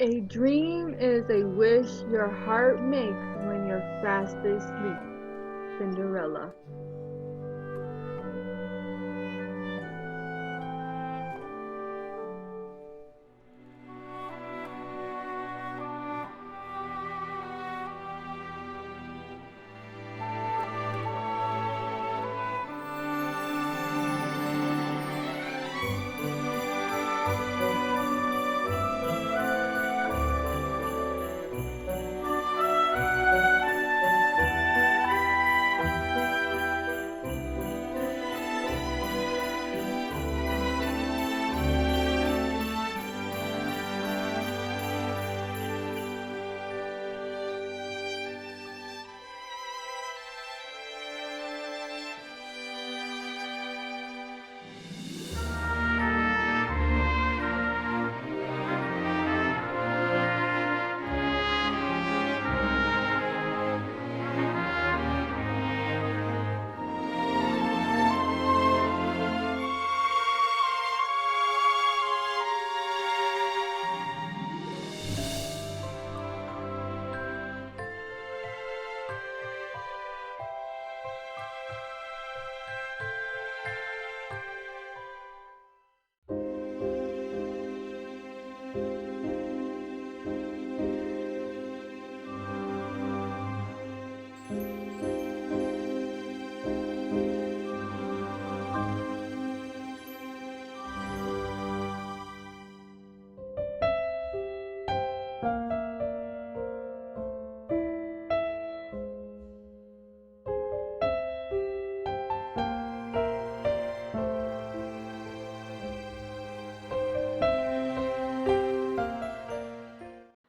A dream is a wish your heart makes when you're fast asleep. Cinderella.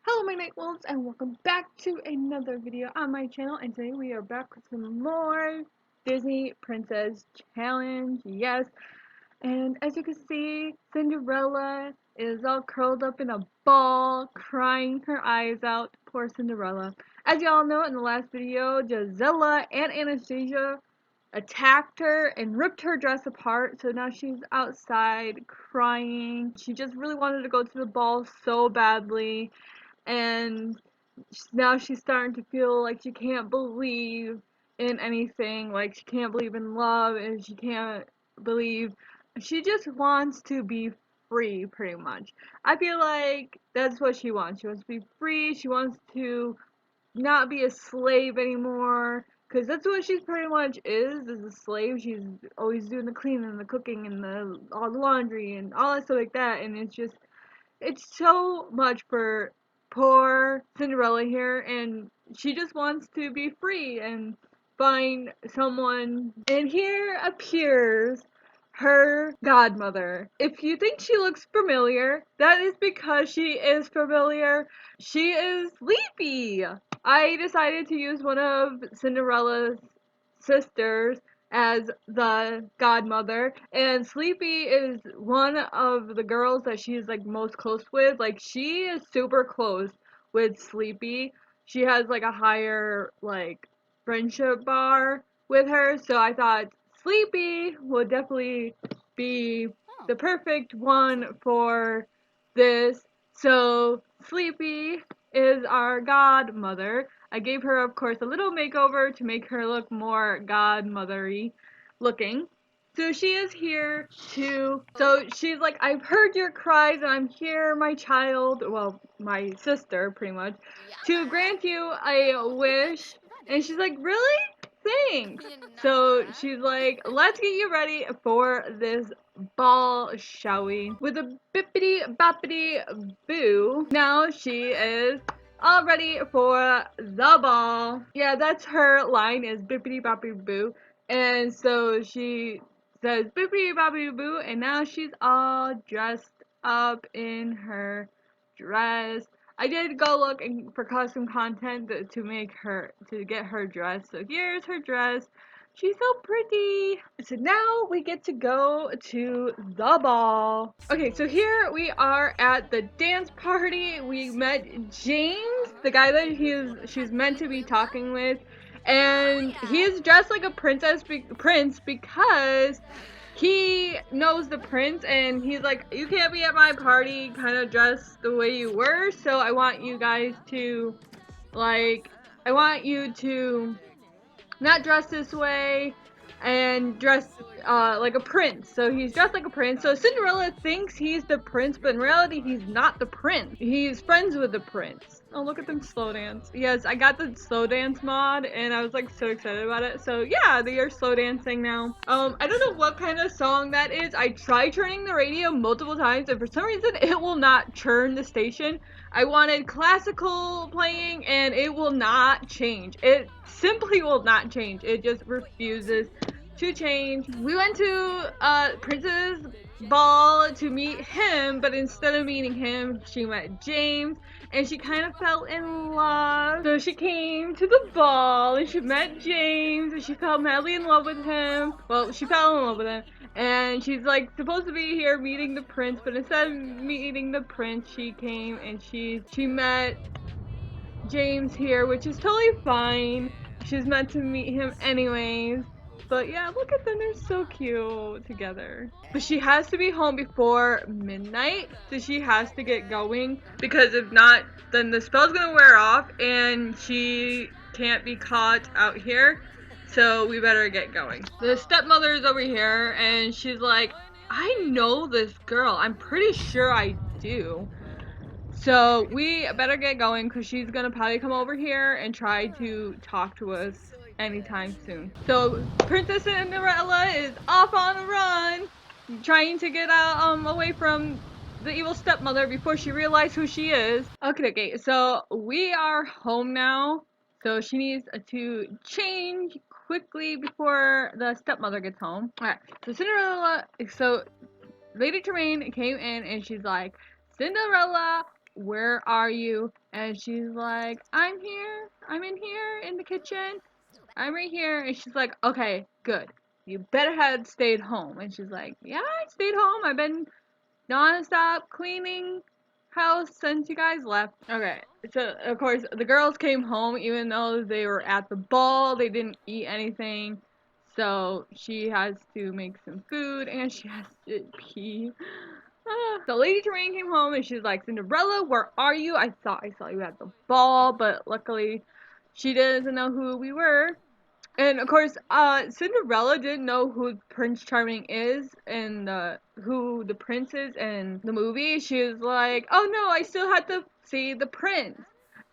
Hello my night wolves and welcome back to another video on my channel, and today we are back with some more Disney Princess Challenge. Yes, and as you can see, Cinderella is all curled up in a ball, crying her eyes out. Poor Cinderella. As you all know, in the last video, Gisela and Anastasia attacked her and ripped her dress apart, so now she's outside crying. She just really wanted to go to the ball so badly, and now she's starting to feel like she can't believe in anything, like she can't believe in love, and she can't believe, she just wants to be free, pretty much. I feel like that's what she wants to be free, she wants to not be a slave anymore, because that's what she pretty much is a slave. She's always doing the cleaning and the cooking and all the laundry and all that stuff like that, and it's so much for poor Cinderella here, and she just wants to be free and find someone. And here appears her godmother. If you think she looks familiar, that is because she is familiar. She is Sleepy. I decided to use one of Cinderella's sisters as the godmother, and Sleepy is one of the girls that she's like most close with. Like, she is super close with Sleepy. She has like a higher like friendship bar with her, so I thought Sleepy would definitely be the perfect one for this. So Sleepy is our godmother. I gave her, of course, a little makeover to make her look more godmothery looking. So she is here to, so she's like, I've heard your cries and I'm here, my child, well, my sister, pretty much, to grant you a wish. And she's like, really? Thanks. So she's like, let's get you ready for this ball, shall we? With a bippity boppity boo. Now she is all ready for the ball. Yeah, that's her line, is bippity boppity boo. And so she says bippity boppity boo, and now she's all dressed up in her dress. I did go looking for custom content to get her dress. So here's her dress. She's so pretty. So now we get to go to the ball. Okay, so here we are at the dance party. We met James, the guy that she's meant to be talking with, and he is dressed like a prince because he knows the prince, and he's like, you can't be at my party kind of dressed the way you were, so I want you guys to, like, I want you to not dress this way and dress like a prince. So he's dressed like a prince. So Cinderella thinks he's the prince, but in reality he's not the prince. He's friends with the prince. Oh, look at them slow dance. Yes, I got the slow dance mod and I was like so excited about it. So yeah, they are slow dancing now. I don't know what kind of song that is. I tried turning the radio multiple times and for some reason it will not turn the station. I wanted classical playing and it will not change. It simply will not change. It just refuses to change. We went to Prince's ball to meet him, but instead of meeting him, she met James and she kind of fell in love. So she came to the ball and she met James and she fell madly in love with him. Well, she fell in love with him. And she's like supposed to be here meeting the prince, but instead of meeting the prince, she came and she met James here, which is totally fine. She's meant to meet him anyways. But yeah, look at them, they're so cute together. But she has to be home before midnight, so she has to get going because if not, then the spell's gonna wear off and she can't be caught out here. So we better get going. The stepmother is over here and she's like, I know this girl. I'm pretty sure I do. So we better get going because she's gonna probably come over here and try to talk to us anytime soon. So Princess Cinderella is off on a run, trying to get out away from the evil stepmother before she realizes who she is. Okay, so we are home now. So she needs to change quickly before the stepmother gets home. Alright, so Cinderella, so Lady Tremaine came in and she's like, Cinderella, where are you? And she's like, I'm here. I'm in here in the kitchen. I'm right here. And she's like, okay, good. You better have stayed home. And she's like, yeah, I stayed home. I've been non-stop cleaning house since you guys left. Okay, so of course the girls came home even though they were at the ball. They didn't eat anything. So she has to make some food and she has to pee. So Lady Tremaine came home and she's like, Cinderella, where are you? I thought I saw you at the ball, but luckily she doesn't know who we were. And of course, Cinderella didn't know who Prince Charming is and who the prince is in the movie. She was like, oh no, I still have to see the prince.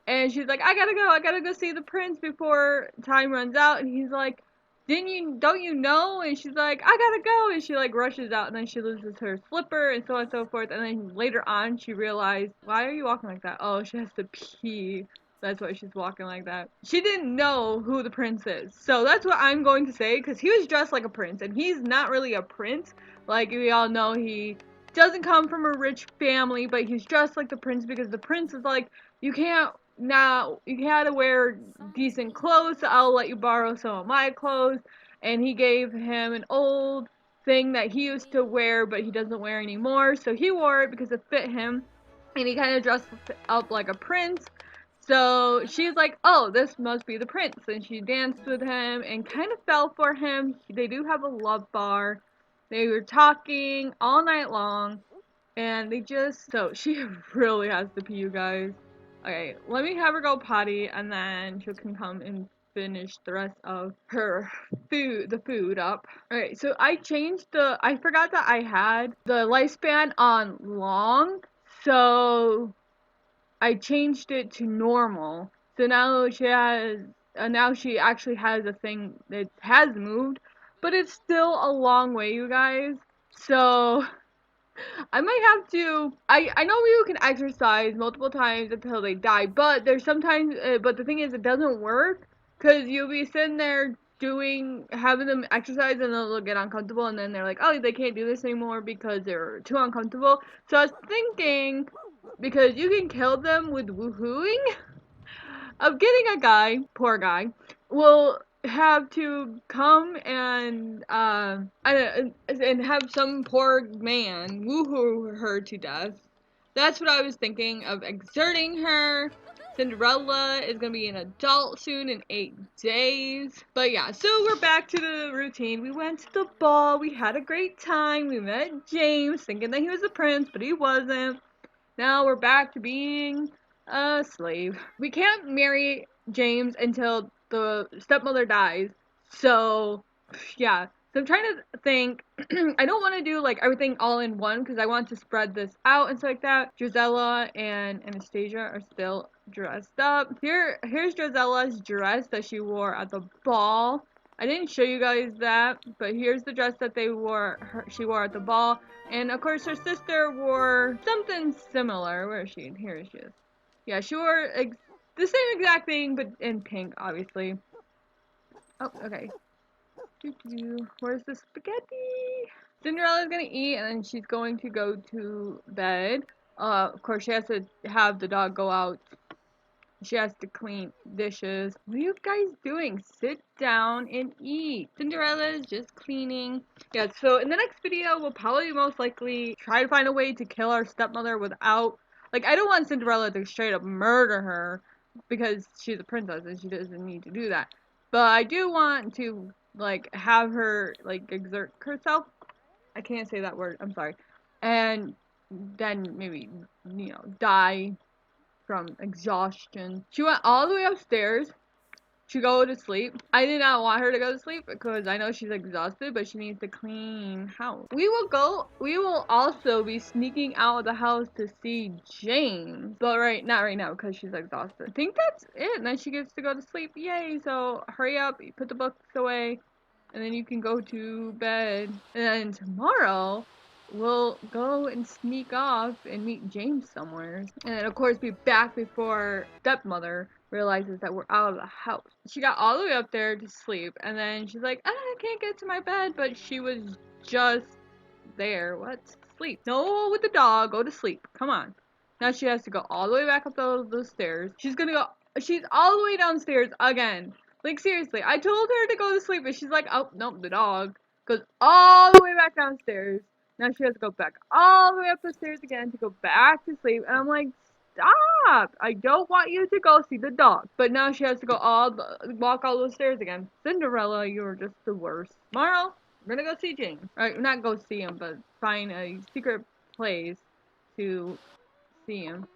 And she's like, I gotta go see the prince before time runs out. And he's like, don't you know? And she's like, I gotta go. And she like rushes out and then she loses her slipper and so on and so forth. And then later on she realized, why are you walking like that? Oh, she has to pee. That's why she's walking like that. She didn't know who the prince is. So that's what I'm going to say because he was dressed like a prince and he's not really a prince. Like we all know, he doesn't come from a rich family, but he's dressed like the prince because the prince is like, you can't now, you gotta wear decent clothes, so I'll let you borrow some of my clothes. And he gave him an old thing that he used to wear, but he doesn't wear anymore. So he wore it because it fit him. And he kind of dressed up like a prince. So she's like, oh, this must be the prince. And she danced with him and kind of fell for him. They do have a love bar. They were talking all night long. And they just, so she really has to pee, you guys. Okay, let me have her go potty and then she can come and finish the rest of her the food up. Alright, so I forgot that I had the lifespan on long, so I changed it to normal. So now now she actually has a thing that has moved, but it's still a long way, you guys. So I might have to. I know people can exercise multiple times until they die, but there's sometimes. But the thing is, it doesn't work because you'll be sitting there having them exercise, and they'll get uncomfortable, and then they're like, oh, they can't do this anymore because they're too uncomfortable. So I was thinking, because you can kill them with woohooing, of getting a guy, poor guy, will have to come and have some poor man woohoo her to death. That's what I was thinking of exerting her Cinderella is gonna be an adult soon in 8 days. But yeah, so we're back to the routine. We went to the ball, we had a great time, we met James thinking that he was a prince, but he wasn't. Now we're back to being a slave. We can't marry James until the stepmother dies. So, yeah. So I'm trying to think. I don't want to do like everything all in one because I want to spread this out and stuff like that. Gisela and Anastasia are still dressed up. Here's Gisella's dress that she wore at the ball. I didn't show you guys that, but here's the dress that she wore at the ball. And of course, her sister wore something similar. Where is she? Here she is. Yeah, she wore the same exact thing, but in pink, obviously. Oh, okay. Where's the spaghetti? Cinderella's gonna eat, and then she's going to go to bed. Of course, she has to have the dog go out. She has to clean dishes. What are you guys doing? Sit down and eat. Cinderella is just cleaning. Yeah, so in the next video, we'll probably most likely try to find a way to kill our stepmother without... Like, I don't want Cinderella to straight up murder her because she's a princess and she doesn't need to do that. But I do want to, like, have her, like, exert herself. I can't say that word. I'm sorry. And then maybe, die from exhaustion. She went all the way upstairs to go to sleep. I did not want her to go to sleep because I know she's exhausted, but she needs to clean house. We will also be sneaking out of the house to see James. But not right now because she's exhausted. I think that's it. And then she gets to go to sleep. Yay. So hurry up, put the books away, and then you can go to bed. And then tomorrow, we'll go and sneak off and meet James somewhere. And then, of course, be back before stepmother realizes that we're out of the house. She got all the way up there to sleep, and then she's like, I can't get to my bed, but she was just there. What? Sleep. No, with the dog. Go to sleep. Come on. Now she has to go all the way back up those stairs. She's all the way downstairs again. Like, seriously, I told her to go to sleep, and she's like, oh, nope, the dog goes all the way back downstairs. Now she has to go back all the way up the stairs again to go back to sleep. And I'm like, stop! I don't want you to go see the dog. But now she has to walk all those stairs again. Cinderella, you're just the worst. Tomorrow, we're gonna go see James. Right, not go see him, but find a secret place to see him.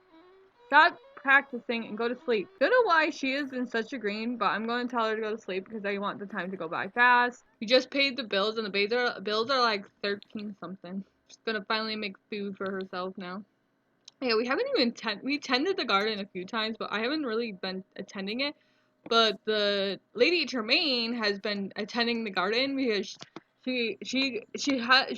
Stop practicing and go to sleep. Don't know why she is in such a green, but I'm going to tell her to go to sleep because I want the time to go by fast. We just paid the bills, and the bills are like 13 something. She's gonna finally make food for herself now. Yeah, we haven't even we tended the garden a few times, but I haven't really been attending it. But the lady Tremaine has been attending the garden because she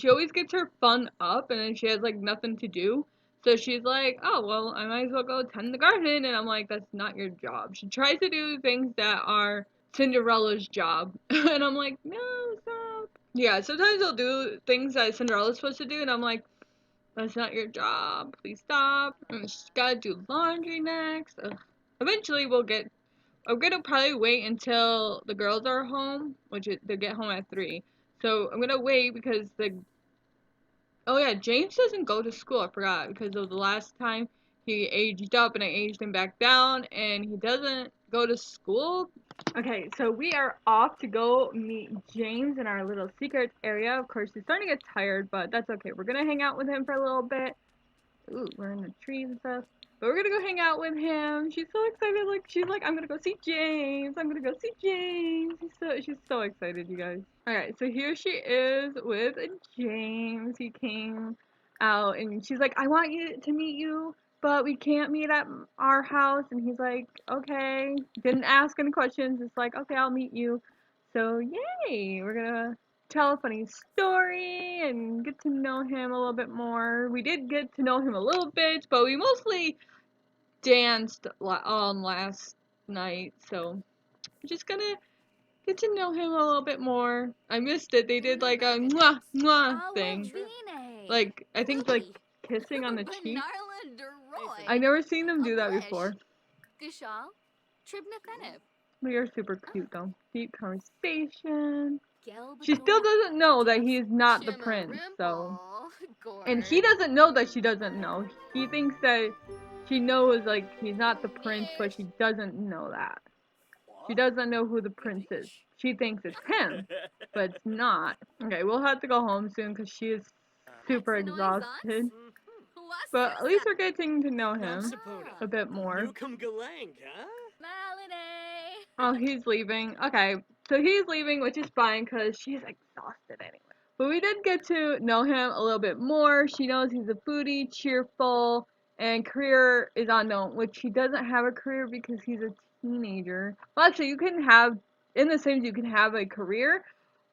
always gets her fun up and then she has like nothing to do. So she's like, oh well, I might as well go tend the garden, and I'm like, that's not your job. She tries to do things that are Cinderella's job, and I'm like, no, stop. Yeah, sometimes I'll do things that Cinderella's supposed to do, and I'm like, that's not your job. Please stop. And she's gotta do laundry next. Ugh. Eventually, I'm gonna probably wait until the girls are home, they get home at 3. So I'm gonna wait because oh yeah, James doesn't go to school. I forgot because of the last time he aged up and I aged him back down, and he doesn't go to school. Okay, so we are off to go meet James in our little secret area. Of course, he's starting to get tired, but that's okay. We're gonna hang out with him for a little bit. Ooh, we're in the trees and stuff. But we're gonna go hang out with him. She's so excited. Like, she's like, I'm gonna go see James. I'm gonna go see James. She's so excited, you guys. Alright, so here she is with James. He came out and she's like, I want to meet you, but we can't meet at our house. And he's like, okay. Didn't ask any questions. Just like, okay, I'll meet you. So, yay! We're gonna tell a funny story and get to know him a little bit more. We did get to know him a little bit, but we mostly danced on last night, so I'm just gonna get to know him a little bit more. I missed it. They did like a mwah mwah thing. Like, I think like kissing on the cheek. I never seen them do that before. We are super cute though. Deep conversation. she still doesn't know that he is not the prince, so. And he doesn't know that she doesn't know. He thinks that she knows, like, he's not the prince, but she doesn't know that. She doesn't know who the prince is. She thinks it's him, but it's not. Okay, we'll have to go home soon because she is super exhausted. But at least we're getting to know him a bit more. Oh, he's leaving. Okay, so he's leaving, which is fine because she's exhausted anyway. But we did get to know him a little bit more. She knows he's a foodie, cheerful, and career is unknown, which he doesn't have a career because he's a teenager. Well, actually, you can have, in The Sims, you can have a career,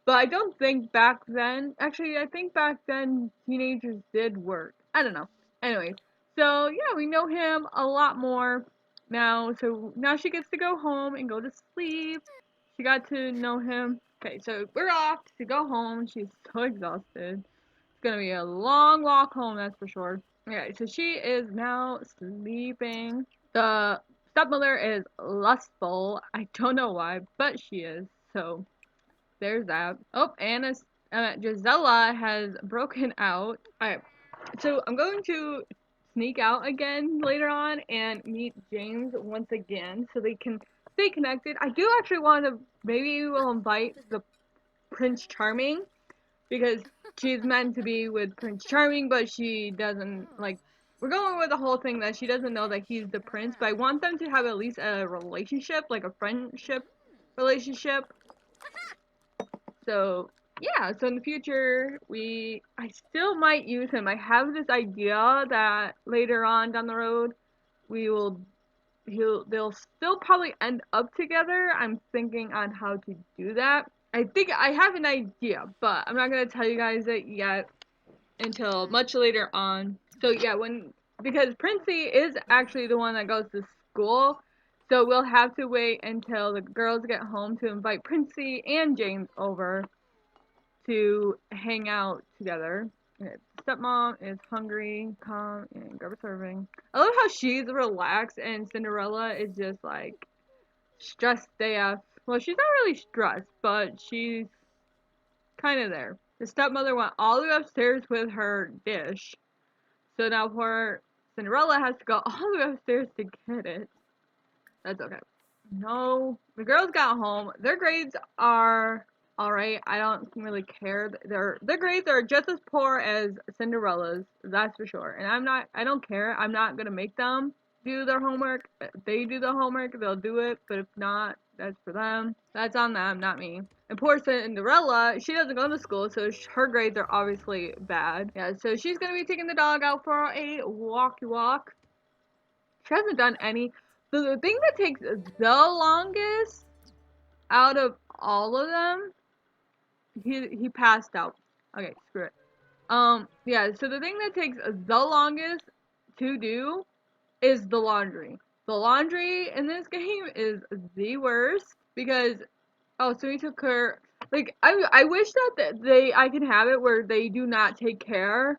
but I don't think back then, actually, I think back then teenagers did work. I don't know. Anyway, so yeah, we know him a lot more now. So now she gets to go home and go to sleep. She got to know him. Okay, so we're off to go home. She's so exhausted. It's gonna be a long walk home, that's for sure. Okay, so she is now sleeping. The stepmother is lustful. I don't know why, but she is. So there's that. Oh, Gisela has broken out. Alright, so I'm going to sneak out again later on and meet James once again so they can stay connected. I do actually want to, maybe we'll invite the Prince Charming because she's meant to be with Prince Charming, but she doesn't, like, we're going with the whole thing that she doesn't know that he's the prince, but I want them to have at least a relationship, like a friendship relationship. So, yeah, so in the future, I still might use him. I have this idea that later on down the road, we will, they'll still probably end up together. I'm thinking on how to do that. I think I have an idea, but I'm not going to tell you guys it yet until much later on. So, yeah, because Princey is actually the one that goes to school, so we'll have to wait until the girls get home to invite Princey and James over to hang out together. Stepmom is hungry, calm, and grab a serving. I love how she's relaxed and Cinderella is just like stressed AF. Well, she's not really stressed, but she's kind of there. The stepmother went all the way upstairs with her dish, so now poor Cinderella has to go all the way upstairs to get it. That's okay. No, the girls got home. Their grades are alright. I don't really care. Their grades are just as poor as Cinderella's, that's for sure. And I don't care. I'm not gonna make them do their homework. If they do the homework, they'll do it. But if not, that's for them. That's on them, not me. And poor Cinderella, she doesn't go to school, so her grades are obviously bad. Yeah, so she's gonna be taking the dog out for a walkie walk. She hasn't done any. So the thing that takes the longest out of all of them, he passed out. Okay, screw it. Yeah, so the thing that takes the longest to do is the laundry. The laundry in this game is the worst because, oh, so he took her, like, I wish that I can have it where they do not take care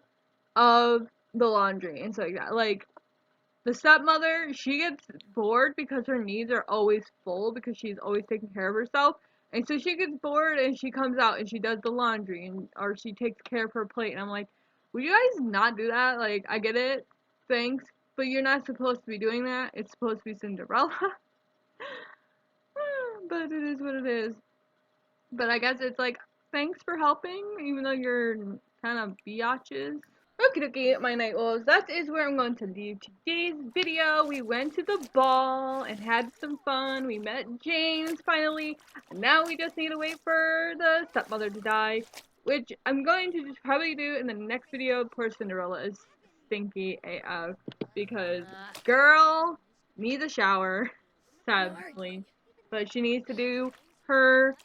of the laundry and stuff like that. Like, the stepmother, she gets bored because her needs are always full because she's always taking care of herself. And so she gets bored and she comes out and she does the laundry or she takes care of her plate. And I'm like, would you guys not do that? Like, I get it. Thanks. But you're not supposed to be doing that. It's supposed to be Cinderella. But it is what it is. But I guess it's like, thanks for helping, even though you're kind of biatches. Okie dokie, my night wolves, that is where I'm going to leave today's video. We went to the ball and had some fun. We met James finally. And now we just need to wait for the stepmother to die, which I'm going to just probably do in the next video. Poor Cinderella is stinky AF because girl needs a shower, sadly. But she needs to do her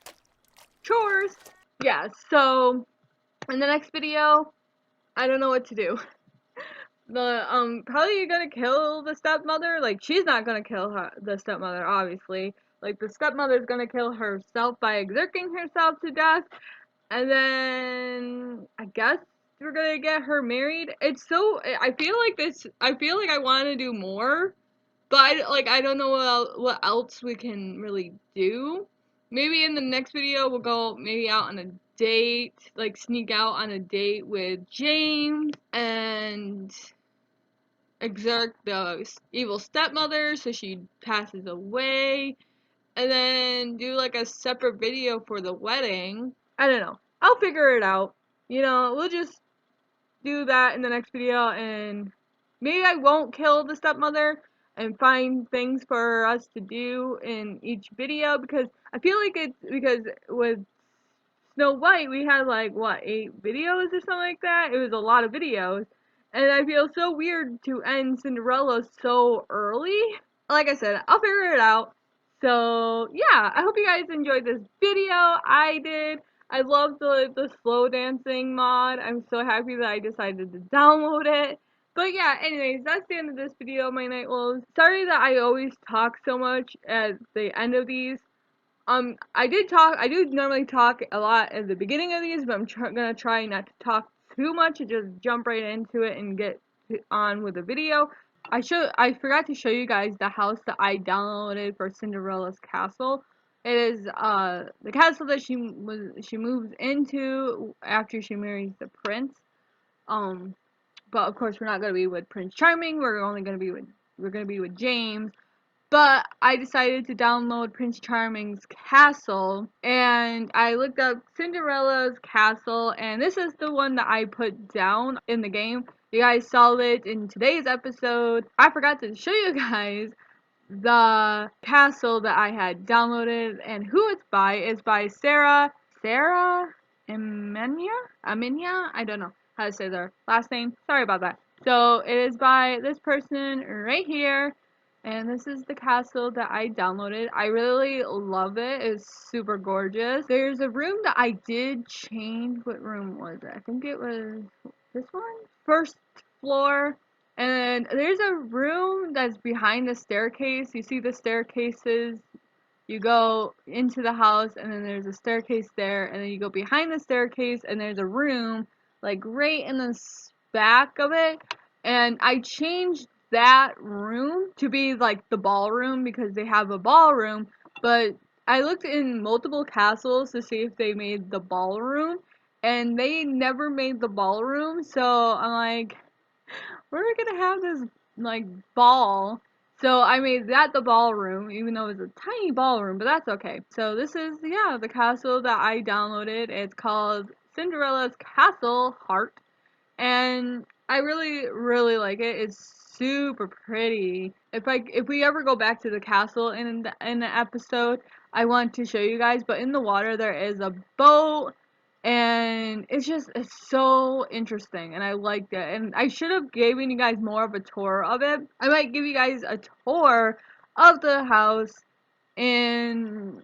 chores. Yeah, so in the next video, I don't know what to do. Probably gonna kill the stepmother. Like, she's not gonna kill the stepmother, obviously. Like, the stepmother's gonna kill herself by exerting herself to death. And then, I guess we're gonna get her married. I feel like I want to do more. But, I don't know what else we can really do. maybe in the next video we'll go maybe out on a date, like sneak out on a date with James and exert the evil stepmother so she passes away, and then do like a separate video for the wedding. I don't know. I'll figure it out. We'll just do that in the next video, and maybe I won't kill the stepmother and find things for us to do in each video, because I feel like it's because with Snow White we had like what, 8 videos or something like that. It was a lot of videos, and I feel so weird to end Cinderella so early. Like I said, I'll figure it out. So yeah, I hope you guys enjoyed this video. I did. I love the slow dancing mod. I'm so happy that I decided to download it. But yeah, anyways, that's the end of this video, my night wolves. Sorry that I always talk so much at the end of these. I do normally talk a lot at the beginning of these, but I'm gonna try not to talk too much and just jump right into it and get on with the video. I forgot to show you guys the house that I downloaded for Cinderella's castle. It is the castle that she moves into after she marries the prince. But of course we're not gonna be with Prince Charming. We're gonna be with James. But I decided to download Prince Charming's castle, and I looked up Cinderella's castle, and this is the one that I put down in the game. You guys saw it in today's episode. I forgot to show you guys the castle that I had downloaded, and who it's by is by Sarah Amenia. I don't know how to say their last name. Sorry about that. So it is by this person right here, and this is the castle that I downloaded. I really love it. It's super gorgeous. There's a room that I did change. What room was it? I think it was this one? First floor. And there's a room that's behind the staircase. You see the staircases. You go into the house, and then there's a staircase there, and then you go behind the staircase, and there's a room like right in the back of it. And I changed that room to be like the ballroom because they have a ballroom. But I looked in multiple castles to see if they made the ballroom, and they never made the ballroom. So I'm like, we're gonna have this like ball. So I made that the ballroom, even though it was a tiny ballroom, but that's okay. So this is, yeah, the castle that I downloaded. It's called Cinderella's Castle Heart, and I really, really like it. It's super pretty. If we ever go back to the castle in the episode, I want to show you guys. But in the water there is a boat, and it's so interesting, and I liked it. And I should have given you guys more of a tour of it. I might give you guys a tour of the house in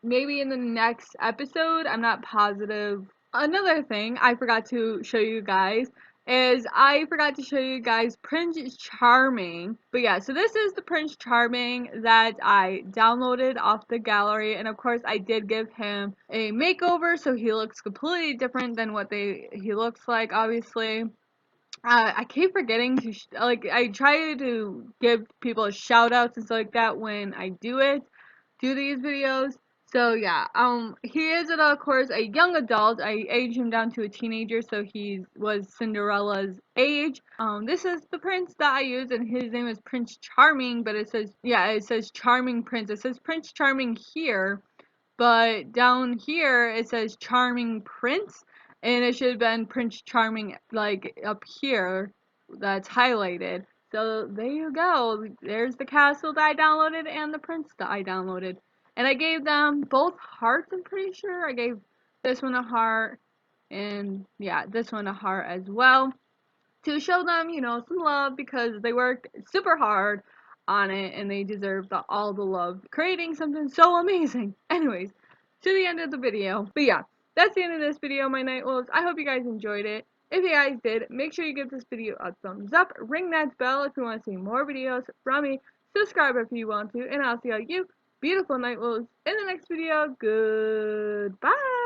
maybe in the next episode. I'm not positive. Another thing I forgot to show you guys is I forgot to show you guys Prince Charming. But yeah, so this is the Prince Charming that I downloaded off the gallery, and of course I did give him a makeover so he looks completely different than what he looks like, obviously. I keep forgetting to like, I try to give people shout outs and stuff like that when I do these videos. So yeah, he is of course a young adult. I aged him down to a teenager, so he was Cinderella's age. This is the prince that I use, and his name is Prince Charming, but it says Charming Prince. It says Prince Charming here, but down here it says Charming Prince, and it should have been Prince Charming like up here that's highlighted. So there you go. There's the castle that I downloaded and the prince that I downloaded. And I gave them both hearts, I'm pretty sure. I gave this one a heart, and yeah, this one a heart as well, to show them, some love, because they worked super hard on it and they deserve all the love creating something so amazing. Anyways, to the end of the video. But yeah, that's the end of this video, my night wolves. I hope you guys enjoyed it. If you guys did, make sure you give this video a thumbs up, ring that bell if you want to see more videos from me, subscribe if you want to, and I'll see all you beautiful night wolves in the next video. Goodbye!